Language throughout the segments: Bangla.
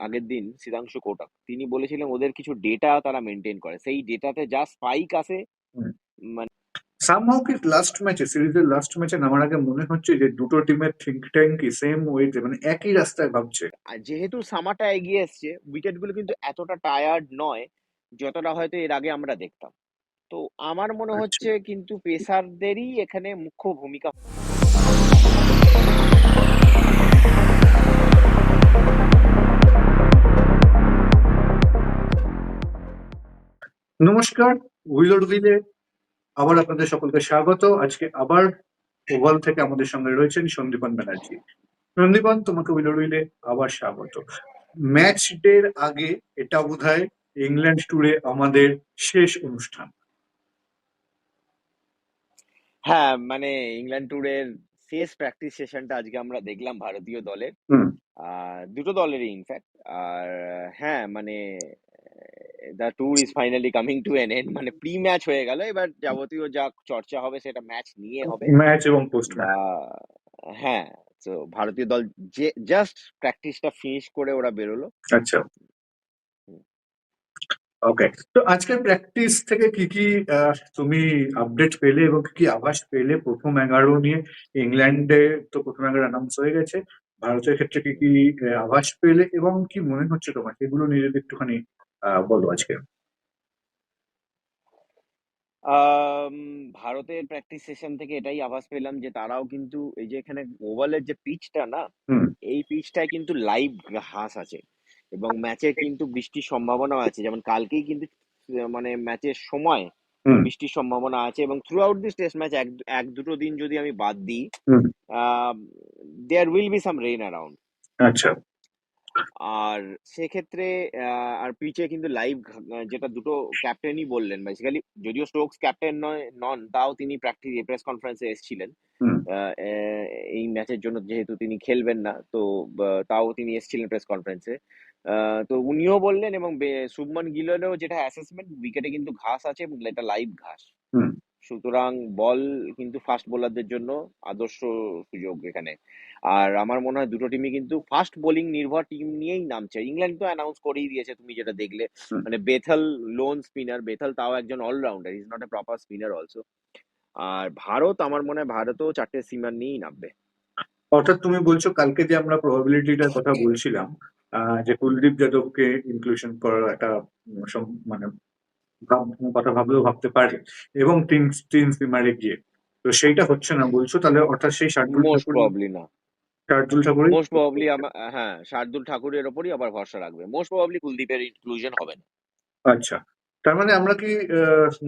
আগের দিন সিদ্ধাংশু কোটাক তিনি বলেছিলেন ওদের কিছু ডেটা তারা মেনটেন করে, সেই ডেটাতে যা স্পাইক আসে মানে সামহাও কি লাস্ট ম্যাচে, সিরিজের লাস্ট ম্যাচে নামার আগে মনে হচ্ছে যে দুটো টিমের থিঙ্ক ট্যাঙ্কই সেম ওয়েতে, মানে একই রাস্তায় ভাবছে। যেহেতু সামারটা এগিয়ে এসছে, উইকেট গুলো কিন্তু এতটা টায়ার্ড নয় যতটা হয়তো এর আগে আমরা দেখতাম। তো আমার মনে আচ্ছা, হচ্ছে কিন্তু পেসারদেরই এখানে মুখ্য ভূমিকা। নমস্কার। উইলড উইলে আবার আপনাদের সকলকে স্বাগত। আজকে আবার ওভাল থেকে আমাদের সঙ্গে রয়েছেন সন্দীপন ব্যানার্জি। সন্দীপন, তোমাকে উইলড উইলে আবার স্বাগত। ম্যাচ ডের আগে এটা বোধহয় ইংল্যান্ড ট্যুরে আমাদের শেষ অনুষ্ঠান। হ্যাঁ, মানে ইংল্যান্ড ট্যুরের শেষ প্র্যাকটিস সেশনটা আজকে আমরা দেখলাম ভারতীয় দলের, হুম। দুটো দলেরই ইনফ্যাক্ট। আর হ্যাঁ, মানে the tour is finally coming to an end, মানে প্রি ম্যাচ হয়ে গেল, এবার যাবতীয় যা চর্চা হবে সেটা ম্যাচ নিয়ে হবে। ম্যাচ এবং পোস্ট বা ম্যাচ। হ্যাঁ, তো ভারতীয় দল যে জাস্ট প্র্যাকটিসটা ফিনিশ করে ওরা বেরোলো। আচ্ছা, ওকে। তো আজকের প্র্যাকটিস থেকে কি কি তুমি আপডেট পেলে এবং কি কি আভাস পেলে প্রথম 11 নিয়ে? ইংল্যান্ডে তো প্রথম 11 অ্যানাউন্স হয়ে গেছে, ভারতের ক্ষেত্রে কি কি আভাস পেলে এবং কি মনে হচ্ছে তোমার, সেগুলো নিয়ে যদি একটুখানি বলো আজকে। আম, ভারতের প্র্যাকটিস সেশন থেকে এটাই আভাস পেলাম যে তারাও কিন্তু এই যে এখানে ওভালের যে পিচটা না, হুম। এই পিচটায় কিন্তু লাইভ ঘাস আছে এবং ম্যাচে কিন্তু বৃষ্টির সম্ভাবনা আছে, যেমন কালকেই কিন্তু মানে ম্যাচের সময় হুম। বৃষ্টির সম্ভাবনা আছে। এবং throughout this test match এক এক দুটো দিন যদি আমি বাদ দিই, hmm. There will be some rain around. আচ্ছা। আর সেক্ষেত্রে আর পিচে কিন্তু লাইভ, যেটা দুটো ক্যাপ্টেনই বললেন বেসিক্যালি, যদিও স্টোকস ক্যাপ্টেন নন, তাও তিনি প্র্যাকটিস প্রেস কনফারেন্সে এসেছিলেন হুম। এই ম্যাচের জন্য, যেহেতু তিনি খেলবেন না তো তাও তিনি এসেছিলেন প্রেস কনফারেন্সে। তো উনিও বললেন এবং শুভমান গিলেরও যেটা অ্যাসেসমেন্ট, উইকেটে কিন্তু ঘাস আছে এবং এটা লাইভ ঘাস, হুম। সুতরাং বল কিন্তু ফাস্ট বোলারদের জন্য আদর্শ সুযোগ এখানে। আর আমার মনে হয় দুটো টিমই কিন্তু ফাস্ট বোলিং নির্ভর টিম নিয়েই নামছে। ইংল্যান্ড তো অ্যানাউন্স করেই দিয়েছে, তুমি যেটা দেখলে, হুম। মানে বেথল লোন স্পিনার, বেথল তাও একজন all-rounder, is not a proper spinner also. আর ভারত, আমার মনে হয় ভারতও চারটে সিমার নিয়েই নামবে। অর্থাৎ তুমি বলছো কালকে যে আমরা প্রবাবিলিটিটার কথা বলছিলাম, যে কুলদীপ যাদবকে ইনক্লুশন করার একটা মানে কথা ভাবলেও ভাবতে পারে, এবং তিন তিন সিমারে গিয়ে, তো সেইটা হচ্ছে না বলছো তাহলে, অর্থাৎ সেই শার্দুল মোস্ট ঠাকুর, প্রবাবলি না। শার্দুল ঠাকুরই। মোস্ট প্রবাবলি হ্যাঁ, শার্দুল ঠাকুরের ওপরই আবার ভরসা রাখবে। মোস্ট প্রবাবলি কুলদীপের ইনক্লুশন হবে না। আচ্ছা, তার মানে আমরা কি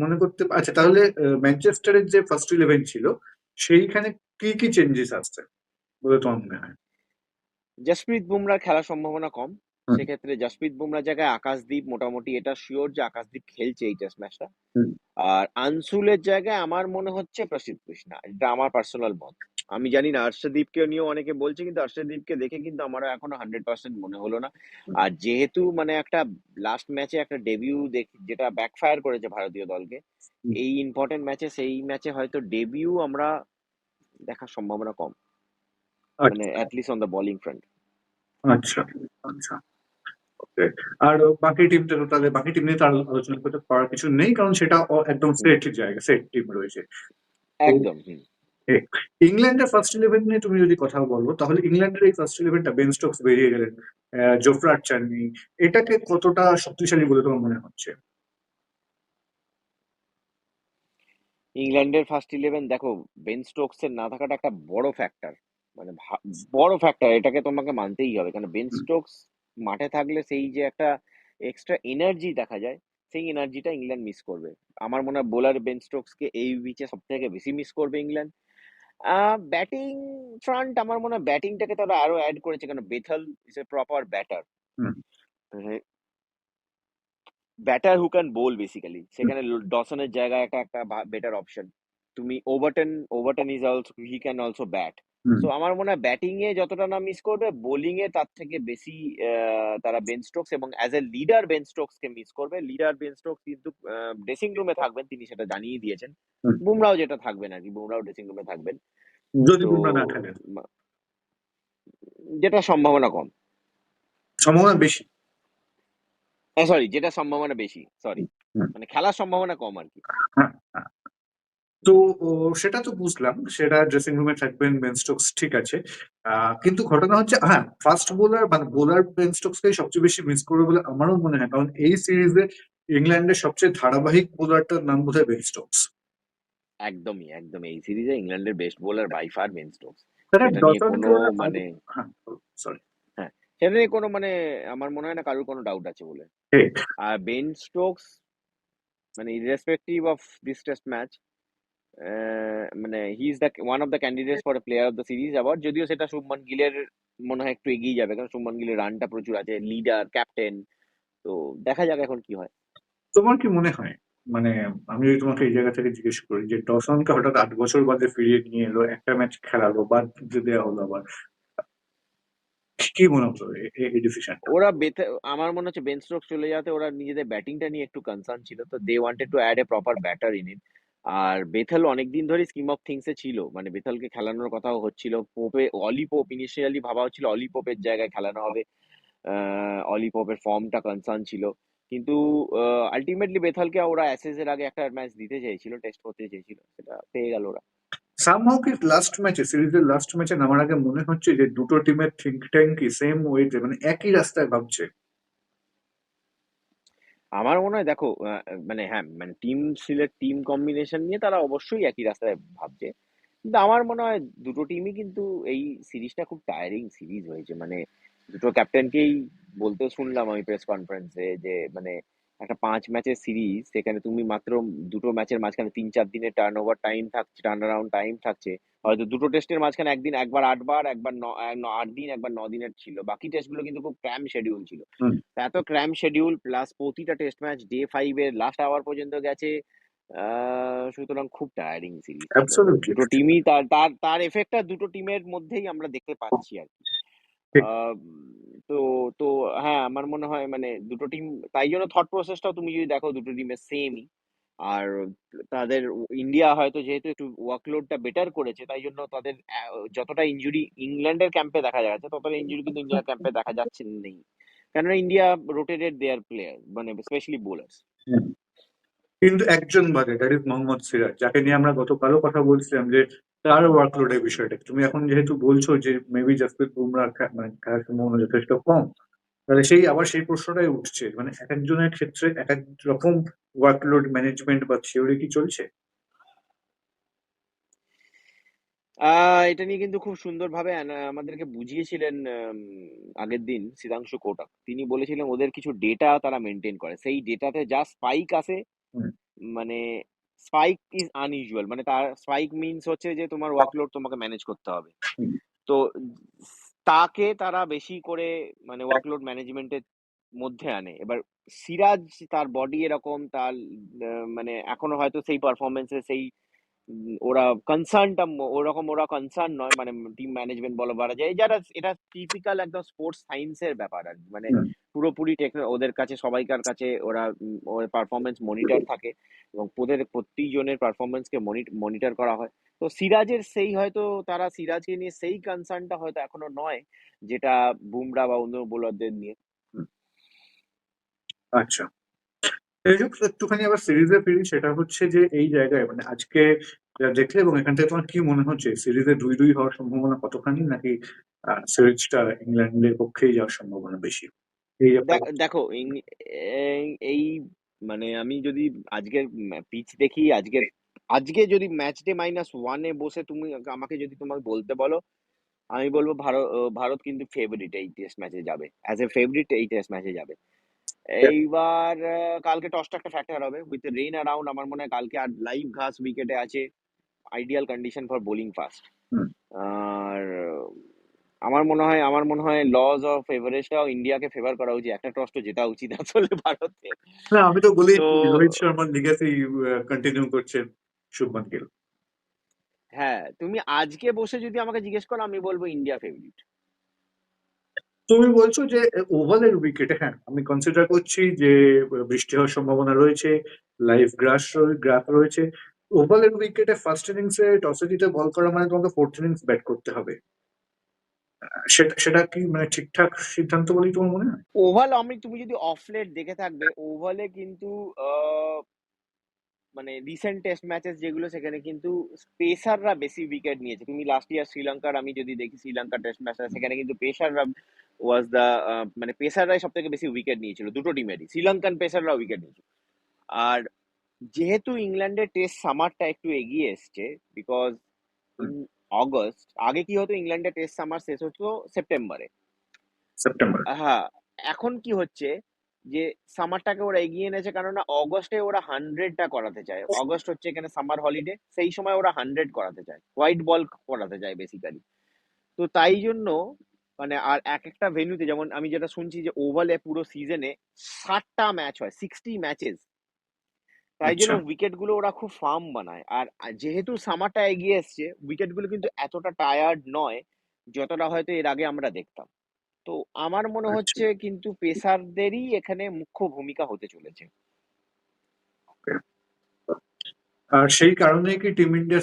মনে করতে আচ্ছা তাহলে ম্যানচেস্টারের যে ফার্স্ট ইলেভেন ছিল সেইখানে কি কি চেঞ্জেস আসছে বলে তোমার মনে হয়? জসপ্রীত বুমরার খেলার সম্ভাবনা কম। হুম। সেক্ষেত্রে জসপ্রীত বুমরার জায়গায় আকাশদীপ, মোটামুটি এটা শিওর যে আকাশদীপ খেলছে এই টেস্ট ম্যাচটা। হুম। আর আনসুলের জায়গায় আমার মনে হচ্ছে প্রসিদ্ধ কৃষ্ণা, এটা আমার পার্সোনাল মত। আমি জানি না, হর্ষদীপকে নিয়েও অনেকে বলছে, কিন্তু হর্ষদীপকে দেখে কিন্তু আমারও এখনো 100% মনে হলো না। আর যেহেতু মানে একটা লাস্ট ম্যাচে একটা ডেবিউ যেটা ব্যাকফায়ার করেছে ভারতীয় দলকে, হুম। এই ইম্পর্টেন্ট ম্যাচে, সেই ম্যাচে হয়তো ডেবিউ আমরা দেখার সম্ভাবনা কম, মানে আচ্ছা। At least on the bowling front. আচ্ছা। আচ্ছা, ওকে। আর বাকি টিমটা তো, তাহলে বাকি টিম নিয়ে তো আলোচনা করতে পারার কিছু নেই, কারণ সেটা একদম সেট জায়গা, সেট টিম রয়েছে। তো একদম। এ, ইংল্যান্ডের ফার্স্ট ইলেভেন নিয়ে তুমি যদি কথা বলবো, তাহলে ইংল্যান্ডের এই ফার্স্ট ইলেভেনটা, বেন স্টোকস বেরিয়ে গেলেন, জোফরা আর্চার নেই, এটাকে কতটা শক্তিশালী বলে তোমার মনে হচ্ছে? ইংল্যান্ডের ফার্স্ট ইলেভেন দেখো, বেন স্টোকস এর না থাকাটা একটা বড় ফ্যাক্টর, মানে বড় ফ্যাক্টর, এটাকে তোমাকে মানতেই হবে। কারণ বেন হুম। স্টোকস মাঠে থাকলে সেই যে একটা এক্সট্রা এনার্জি দেখা যায়, সেই এনার্জিটা ইংল্যান্ড মিস করবে। আমার মনে হয় বোলার বেন স্টোকস কে এই উইচে সব থেকে বেশি মিস করবে ইংল্যান্ড। ব্যাটিং ফ্রন্ট, আমার মনে হয় ব্যাটিংটাকে তারা আরো অ্যাড করেছে, কারণ Bethell is a proper batter, hmm. Batter who can bowl basically. Hmm. সেখানে ডসনের জায়গায় একটা একটা বেটার অপশন। তুমি Overton, Overton is also, he can also bat. Hmm. So আমার মনে হয় ব্যাটিং এ যতটা না মিস করবে, বোলিং এ তার থেকে বেশি তারা বেন স্টোকস এবং as a leader Ben Stokes K miss করবে। লিডার বেন স্টোকস কিন্তু ড্রেসিং রুমে থাকবেন, তিনি সেটা জানিয়ে দিয়েছেন। হুম। বুমরাও যেটা থাকবেন আর কি, বুমরাও ড্রেসিং রুমে থাকবেন। যদি তো বুমরা না খেলেন। যেটা সম্ভাবনা কম। সম্ভাবনা বেশি। সরি, যেটা সম্ভাবনা বেশি, সরি, হুম, মানে খেলার সম্ভাবনা কম আর কি। হ্যাঁ, হ্যাঁ। তো সেটা তো বুঝলাম, সেটা ড্রেসিং রুমে থাকবেন বেন স্টোকস, ঠিক আছে। কিন্তু ঘটনা হচ্ছে, হ্যাঁ, ফাস্ট বোলার মানে বোলার বেন স্টোকসকেই সবচেয়ে বেশি মিস করবে বলে আমারও মনে হয়, কারণ এই সিরিজে ইংল্যান্ডের সবচেয়ে ধারাবাহিক বোলারটার নাম বোধহয় বেন স্টোকস। একদমই, একদম, এই সিরিজে ইংল্যান্ডের best bowler by far Ben Stokes. তারা সেটা নিয়ে কোনো ডসনকে ওরা মানে, হ্যাঁ, সরি, হ্যাঁ, সেটা নিয়ে কোনো মানে আমার মনে হয় না কারোর কোনো ডাউট আছে বলে। ঠিক। আর বেন স্টোকস মানে irrespective of this test match, মানে he is the one of the candidates for player of the series award. যদিও সেটা শুভমান গিলের মনে হয় একটু এগিয়ে যাবে, কারণ শুভমান গিলের রানটা প্রচুর আছে, লিডার, ক্যাপ্টেন। তো দেখা যাক এখন কি হয়। তোমার কি মনে হয়, মানে আমি যদি তোমাকে এই জায়গা থেকে জিজ্ঞেস করি যে ডসনকে হঠাৎ 8 বছর বাদে ফিরিয়ে নিয়ে এলো, একটা ম্যাচ খেলালো, বাদ দিয়ে দেওয়া হলো আবার, কি মনে হলো এই ডিসিশনটা? ওরা বেথে আমার মনে হচ্ছে বেন স্টোকস চলে যাওয়াতে ওরা নিজেদের ব্যাটিংটা নিয়ে একটু কনসার্ন ছিল, তো they wanted to add a proper batter in it. আর বেথেল অনেকদিন ধরে স্কিম অফ থিংস এ ছিল, মানে বেথেলকে খেলানোর কথাও হচ্ছিল। অলি পোপ ইনিশিয়ালি ভাবা হচ্ছিল অলি পোপের জায়গায় খেলানো হবে। অলি পোপের ফর্মটা কনসার্ন ছিল, কিন্তু আলটিমেটলি বেথেলকে ওরা অ্যাসেজ এর আগে একটা ম্যাচ দিতে চেয়েছিল, টেস্ট করতে চেয়েছিল, সেটা পেয়ে গেল ওরা। সামহাও কি লাস্ট ম্যাচে, সিরিজের লাস্ট ম্যাচে নামার আগে মনে হচ্ছে যে দুটো টিমের থিঙ্ক ট্যাঙ্কই সেম ওয়েতে, মানে একই রাস্তায় ভাবছে? আমার মনে হয় দেখো, মানে হ্যাঁ, মানে টিম কম্বিনেশন নিয়ে তারা অবশ্যই একই রাস্তায় ভাবছে। কিন্তু আমার মনে হয় দুটো টিমই কিন্তু এই সিরিজটা খুব টায়ারিং সিরিজ হয়েছে, মানে দুটো ক্যাপ্টেনকেই বলতে শুনলাম আমি প্রেস কনফারেন্সে যে মানে একটা 5 ম্যাচের সিরিজ, সেখানে তুমি মাত্র দুটো ম্যাচের মাঝখানে 3-4 দিনের টার্ন ওভার টাইম থাকছে, টার্ন অ্যারাউন্ড টাইম থাকছে। হয়তো দুটো টেস্টের মাঝখানে একদিন একবার 8 বার, একবার 8 দিন, একবার 9 দিনের ছিল, বাকি টেস্টগুলো কিন্তু খুব ক্র্যাম শিডিউল ছিল। হুম, তা এত ক্র্যাম শিডিউল প্লাস প্রতিটা টেস্ট ম্যাচ ডে 5-এর লাস্ট আওয়ার পর্যন্ত গেছে। সুতরাং খুব টায়ারিং সিরিজ ছিল, তো অ্যাবসলিউটলি। দুটো টিমই তার তার তার এফেক্টটা দুটো টিমের মধ্যেই আমরা দেখতে পাচ্ছি আর কি। ঠিক। আহ, তো তো হ্যাঁ, আমার মনে হয় মানে দুটো টিম, তাই জন্য থট প্রসেসটাও তুমি যদি দেখো দুটো টিমের সেমই। আর তাদের ইন্ডিয়া হয়তো যেহেতু একটু ওয়ার্কলোডটা বেটার করেছে, তাই জন্য তাদের যতটা ইনজুরি ইংল্যান্ডের ক্যাম্পে দেখা যাচ্ছে, ততটা ইনজুরি কিন্তু ইন্ডিয়ার ক্যাম্পে দেখা যাচ্ছে নেই। কেননা ইন্ডিয়া রোটেটেড দেয়ার প্লেয়ার, মানে স্পেশালি বোলার্স। হুম। কিন্তু একজন বাদে, দ্যাট ইজ মোহাম্মদ সিরাজ, যাকে নিয়ে আমরা গতকালও কথা বলছিলাম যে তার ওয়ার্কলোডের বিষয়টা, তুমি এখন যেহেতু বলছো যে মেবি জাসপ্রীত বুমরাহ মানে খেলার সম্ভাবনা যথেষ্ট কম, তাহলে সেই প্রশ্নটাই উঠছে, মানে এক একজনের ক্ষেত্রে এক এক রকম ওয়ার্কলোড ম্যানেজমেন্ট বা থিওরি কি চলছে? এটা নিয়ে কিন্তু খুব সুন্দরভাবে আমাদেরকে বুঝিয়েছিলেন আগের দিন সিদ্ধাংশু কোটাক। তিনি বলেছিলেন ওদের কিছু ডেটা তারা মেনটেন করে, সেই ডেটাতে যা স্পাইক আসে, হুম, মানে স্পাইক ইজ আনইউজুয়াল, মানে তার স্পাইক মিনস হচ্ছে যে তোমার ওয়ার্কলোড তোমাকে ম্যানেজ করতে হবে। হুম, তো তাকে তারা বেশি করে মানে ওয়ার্কলোড ম্যানেজমেন্টের মধ্যে আনে। এবার সিরাজ, তার বডি এরকম, তার মানে এখনো হয়তো সেই পারফরমেন্সে সেই ওরা কনসার্নটা ওরকম, ওরা কনসার্ন নয়, মানে টিম ম্যানেজমেন্ট বলো বলা যায়, যারা এটা টিপিক্যাল একদম স্পোর্টস সায়েন্সের ব্যাপার আর কি। মানে হুম। পুরোপুরি ওদের কাছে সবাইকার কাছে ওরা ওর পারফরমেন্স মনিটর থাকে, এবং ওদের প্রত্যেকজনের পারফরমেন্সকে মনিটর করা হয়। তো সিরাজের সেই হয়তো তারা সিরাজকে নিয়ে সেই কনসার্নটা হয়তো এখনো নয়, যেটা বুমরা বা অন্য বোলারদের নিয়ে। হুম। আচ্ছা, এই যে একটুখানি আবার সিরিজে ফিরি, সেটা হচ্ছে যে এই জায়গায় মানে আজকে যা দেখলে, এবং এখান থেকে তোমার কি মনে হচ্ছে সিরিজে 2-2 হওয়ার সম্ভাবনা কতখানি, নাকি সিরিজটা ইংল্যান্ডের পক্ষেই যাওয়ার সম্ভাবনা বেশি? এই একটা দেখো এই মানে আমি যদি আজকের পিচ দেখি, আজকের আজকে যদি ম্যাচ ডে -1-এ বসে তুমি আমাকে যদি তোমাকে বলতে বলো, আমি বলবো ভারত কিন্তু ফেভারিট এই টেস্ট ম্যাচে যাবে, অ্যাজ এ ফেভারিট এই টেস্ট ম্যাচে যাবে। এইবার কালকে টসটা একটা ফ্যাক্টর হবে উইথ রেইন অ্যারাউন্ড। আমার মনে হয় কালকে আর লাইভ ঘাস উইকেটে আছে, ideal condition for bowling fast. Hmm. আর আমার মনে হয় লজ অফ এভারেস্টটাও ইন্ডিয়াকে ফেভার করা উচিত, একটা টস তো জেতা উচিত আসলে ভারতের। না, আমি তো বলেই তো রোহিত শর্মার লিগ্যাসি কন্টিনিউ করছেন শুভমান গিল। হ্যাঁ, তুমি আজকে বসে যদি আমাকে জিজ্ঞেস করো, আমি বলবো ইন্ডিয়া ফেভারিট। তুমি বলছো যে ওভালের উইকেটে, হ্যাঁ আমি কনসিডার করছি যে বৃষ্টি হওয়ার সম্ভাবনা রয়েছে, লাইভ গ্রাফ রয়েছে। ওভালের উইকেটে ফার্স্ট ইনিংসে টসে জিতে বল করা মানে তোমাকে ফোর্থ ইনিংস ব্যাট করতে হবে। সেটা সেটা কি মানে ঠিকঠাক সিদ্ধান্ত বলেই তোমার মনে হয়? তুমি যদি অফ লেট দেখে থাকবে, ওভালে কিন্তু মানে রিসেন্ট টেস্ট ম্যাচেস যেগুলো, সেখানে কিন্তু পেসাররা বেশি উইকেট নিয়েছে। তুমি লাস্ট ইয়ার শ্রীলঙ্কার, আমি যদি দেখি শ্রীলঙ্কার টেস্ট ম্যাচটা, সেখানে কিন্তু পেসাররা ওয়াজ দ্য মানে পেসাররাই সব থেকে বেশি উইকেট নিয়েছিল দুটো টিমেরই, শ্রীলঙ্কান পেসাররা উইকেট নিয়েছিল। আর যেহেতু ইংল্যান্ডের টেস্ট সামারটা একটু এগিয়ে এসছে, বিকজ হুম, ইন অগস্ট, আগে কি হতো, ইংল্যান্ডের টেস্ট সামার শেষ হতো সেপ্টেম্বরে। সেপ্টেম্বর। হ্যাঁ, এখন কি হচ্ছে যে সামারটাকে ওরা এগিয়ে এনেছে, কেননা অগস্টে ওরা 100টা করাতে চায়। অগস্ট হচ্ছে এখানে সামার হলিডে, সেই সময় ওরা 100 করাতে চায়, হোয়াইট বল করাতে চায় বেসিক্যালি। তো তাই জন্য মানে, আর এক একটা ভেন্যুতে, যেমন আমি যেটা শুনছি যে ওভালে পুরো সিজনে 60টা ম্যাচ হয়, 60 ম্যাচেস। তাই জন্য আচ্ছা, উইকেট গুলো ওরা খুব ফার্ম বানায়। আর যেহেতু সামারটা এগিয়ে এসছে, উইকেট গুলো কিন্তু এতটা টায়ার্ড নয় যতটা হয়তো এর আগে আমরা দেখতাম। তো আমার মনে আচ্ছা, হচ্ছে কিন্তু পেসারদেরই এখানে মুখ্য ভূমিকা হতে চলেছে। ওকে। আর সেই কারণেই কি টিম ইন্ডিয়া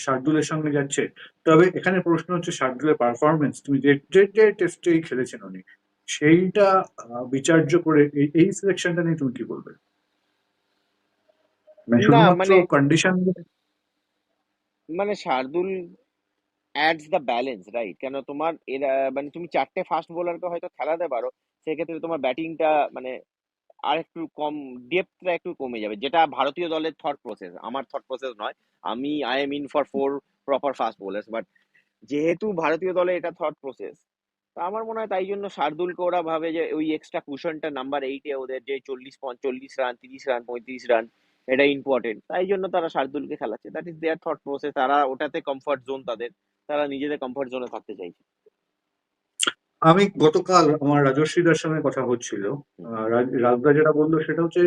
শার্দুলের সঙ্গে যাচ্ছে? তবে এখানে প্রশ্ন হচ্ছে শার্দুলের পারফরমেন্স, তুমি যে যে যে টেস্টেই খেলেছেন উনি, সেইটা বিচার্য করে এই সিলেকশনটা নিয়ে তুমি কি বলবে? মানে না শুধুমাত্র মানে, condition? Shardul ads the balance, right? কেন তোমার এরা মানে তুমি চারটে ফাস্ট বোলারকে হয়তো খেলাতে পারো, সেক্ষেত্রে তোমার ব্যাটিংটা মানে আর একটু কম, ডেপথটা একটু কমে যাবে, যেটা ভারতীয় দলের থট প্রসেস, আমার থট প্রসেস নয়। I am in for 4 proper fast bowlers, but যেহেতু ভারতীয় দলে এটা থট প্রসেস, তা আমার মনে হয় তাই জন্য শার্দুলকে ওরা ভাবে যে ওই এক্সট্রা কুশনটা নাম্বার 8-এ, ওদের যে 40-45 রান, 30 রান, 35 রান, এটা ইম্পর্টেন্ট, তাই জন্য তারা শার্দুলকে খেলাচ্ছে। That is their thought process, তারা ওটাতে কমফর্ট জোন তাদের, তারা নিজেদের কমফর্ট জোনে থাকতে চাইছে। আমি গতকাল আমার রাজস্বীদার সঙ্গে কথা হচ্ছিল। হুম, রাজদা যেটা বললো সেটা হচ্ছে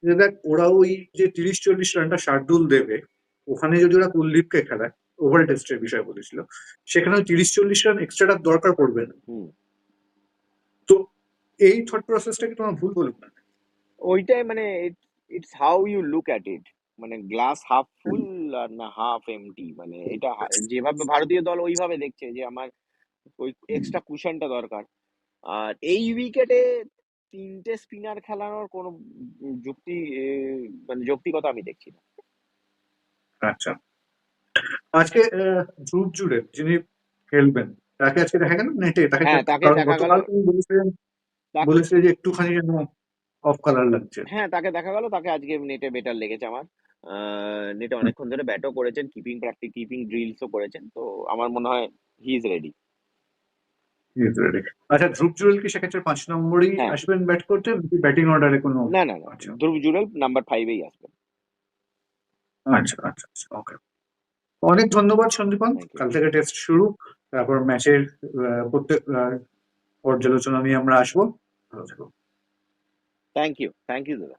যে দেখ, ওরা ওই যে 30-40 রানটা শার্দুল দেবে, ওখানে যদি ওরা কুলদীপকে খেলায়, ওভার টেস্টের বিষয় বলেছিল, সেখানে 30-40 রান এক্সট্রাটা দরকার পড়বে না। হুম। তো এই থট প্রসেসটা কি তোমার ভুল বলুক না? ওইটাই মানে, it's how you look at it, মানে গ্লাস হাফ ফুল আর না হাফ এমটি, মানে এটা যেভাবে ভারতীয় দল ওইভাবে দেখছে যে আমার ওই এক্সট্রা কুশনটা দরকার। আর এই উইকেটে তিনটে স্পিনার খেলানোর কোনো যুক্তি মানে যৌক্তিকতা আমি দেখছি না। আচ্ছা, আজকে ধ্রুব জুড়ে যিনি খেলবেন, তাকে আজকে দেখা গেল নেটে, তাকে হ্যাঁ, তাকে কারণ দেখা গেল। গতকাল তুমি বলেছিলেন বলেছিলে যে একটুখানি যেন অফ কালার লাগছে। হ্যাঁ, তাকে দেখা গেল, তাকে আজকে নেটে বেটার লেগেছে আমার। নেটে অনেকক্ষণ ধরে ব্যাটও করেছেন, কিপিং ড্রিলসও করেছেন, তো আমার মনে হয় হি ইজ রেডি। আচ্ছা, ধ্রুব জুয়েল কি সেক্ষেত্রে 5 নম্বরই হ্যাঁ, আসবেন ব্যাট করতে, নাকি ব্যাটিং অর্ডারে কোনো? না না না, আচ্ছা, ধ্রুব জুরেল নাম্বার 5-এই আসবে। আচ্ছা, আচ্ছা, আচ্ছা, ওকে। অনেক ধন্যবাদ সন্দীপন। Thank you. কাল থেকে টেস্ট শুরু, তারপর ম্যাচের প্রত্যেক পর্যালোচনা নিয়ে আমরা আসবো। ভালো থেকো। থ্যাংক ইউ দাদা।